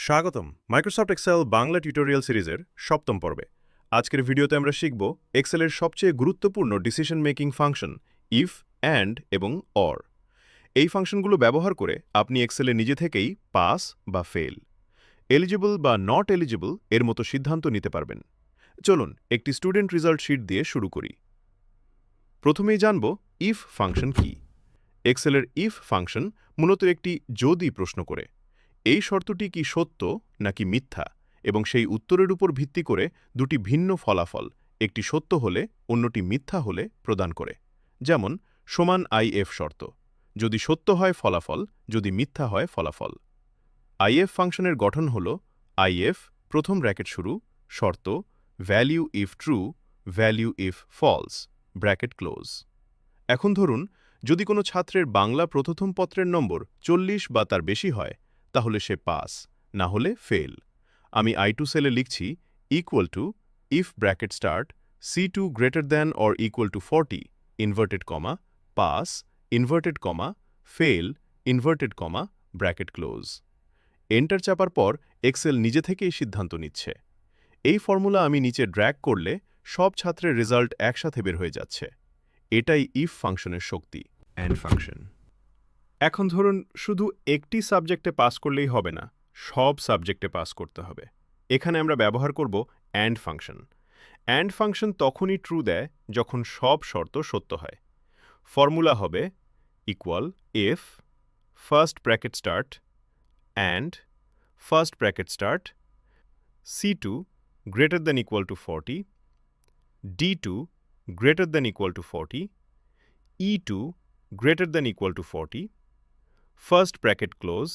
স্বাগতম Microsoft Excel Bangla tutorial সিরিজের সপ্তম পর্বে। আজকের ভিডিওতে আমরা শিখব এক্সেলের সবচেয়ে গুরুত্বপূর্ণ decision making function if, and এবং অর। এই ফাংশনগুলো ব্যবহার করে আপনি এক্সেলে নিজে থেকেই পাস বা ফেল, এলিজিবল বা নট এলিজিবল এর মতো সিদ্ধান্ত নিতে পারবেন। চলুন একটি স্টুডেন্ট রেজাল্ট শিট দিয়ে শুরু করি। প্রথমেই জানব ইফ ফাংশন কি। এক্সেলের ইফ ফাংশন মূলত একটি যদি প্রশ্ন করে এই শর্তটি কি সত্য নাকি মিথ্যা, এবং সেই উত্তরের উপর ভিত্তি করে দুটি ভিন্ন ফলাফল, একটি সত্য হলে অন্যটি মিথ্যা হলে প্রদান করে। যেমন সমান আইএফ শর্ত, যদি সত্য হয় ফলাফল, যদি মিথ্যা হয় ফলাফল। আইএফ ফাংশনের গঠন হল আইএফ প্রথম ব্র্যাকেট শুরু, শর্ত value if true, value if false, bracket close. এখন ধরুন যদি কোনো ছাত্রের বাংলা প্রথম পত্রের নম্বর 40 বা তার বেশি হয়, তাহলে সে পাস, না হলে ফেল। আমি I2 সেলে লিখছি equal to if bracket start C2 greater than or equal to 40 inverted comma pass inverted comma fail inverted comma bracket close. Enter চাপার পর এক্সেল নিজে থেকেই সিদ্ধান্ত নিচ্ছে। এই ফর্মুলা আমি নিচে ড্র্যাগ করলে সব ছাত্রের রেজাল্ট একসাথে বের হয়ে যাচ্ছে। এটাই ইফ ফাংশনের শক্তি। And function. এখন ধরুন শুধু একটি সাবজেক্টে পাস করলেই হবে না, সব সাবজেক্টে পাস করতে হবে। এখানে আমরা ব্যবহার করব অ্যান্ড ফাংশন। অ্যান্ড ফাংশন তখনই ট্রু দেয় যখন সব শর্ত সত্য হয়। ফর্মুলা হবে equal if first bracket start and first bracket start C2 greater than equal to 40, D2 greater than equal to 40, E2 greater than equal to 40, first bracket close,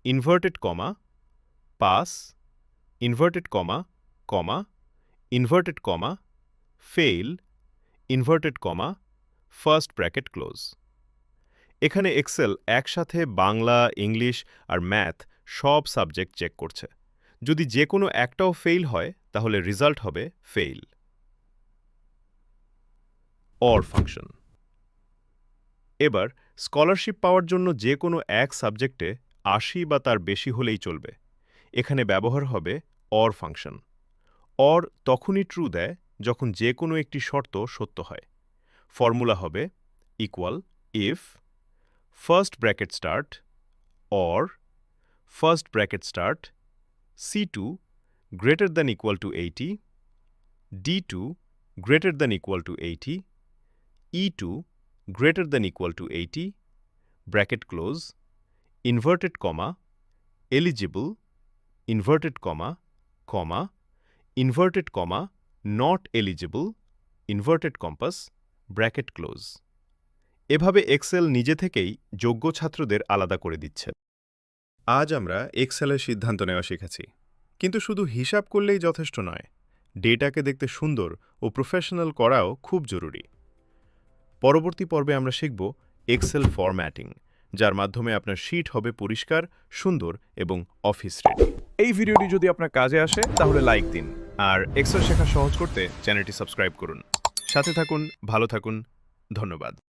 inverted comma, pass, inverted comma, comma, inverted comma, fail, inverted comma, first bracket close. এখানে Excel একসাথে Bangla, English আর math সব subject check করছে। যদি যে কোনো একটাও fail হয় তাহলে রেজাল্ট হবে ফেল। Or function. এবার স্কলারশিপ পাওয়ার জন্য যে কোনো এক সাবজেক্টে 80 বা তার বেশি হলেই চলবে। এখানে ব্যবহার হবে অর ফাংশন। অর তখনই ট্রু দেয় যখন যে কোনো একটি শর্ত সত্য হয়। ফর্মুলা হবে equal if first bracket start or first bracket start C2 greater than equal to 80, D2 greater than equal to 80, E2 greater than equal to 80, bracket close, inverted comma, eligible, inverted comma, comma, inverted comma, not eligible, inverted compass, bracket close. এভাবে Excel নিজে থেকেই যোগ্য ছাত্রদের আলাদা করে দিচ্ছে। আজ আমরা এক্সেলের সিদ্ধান্ত নেওয়া শিখেছি, কিন্তু শুধু হিসাব করলেই যথেষ্ট নয়, ডেটাকে দেখতে সুন্দর ও প্রফেশনাল করাও খুব জরুরি। পরবর্তী পর্বে আমরা শিখব এক্সেল ফরম্যাটিং, যার মাধ্যমে আপনার শীট হবে পরিষ্কার, সুন্দর এবং অফিস রেডি। এই ভিডিওটি যদি আপনার কাজে আসে তাহলে লাইক দিন, আর এক্সেল শেখা সহজ করতে চ্যানেলটি সাবস্ক্রাইব করুন। সাথে থাকুন, ভালো থাকুন, ধন্যবাদ।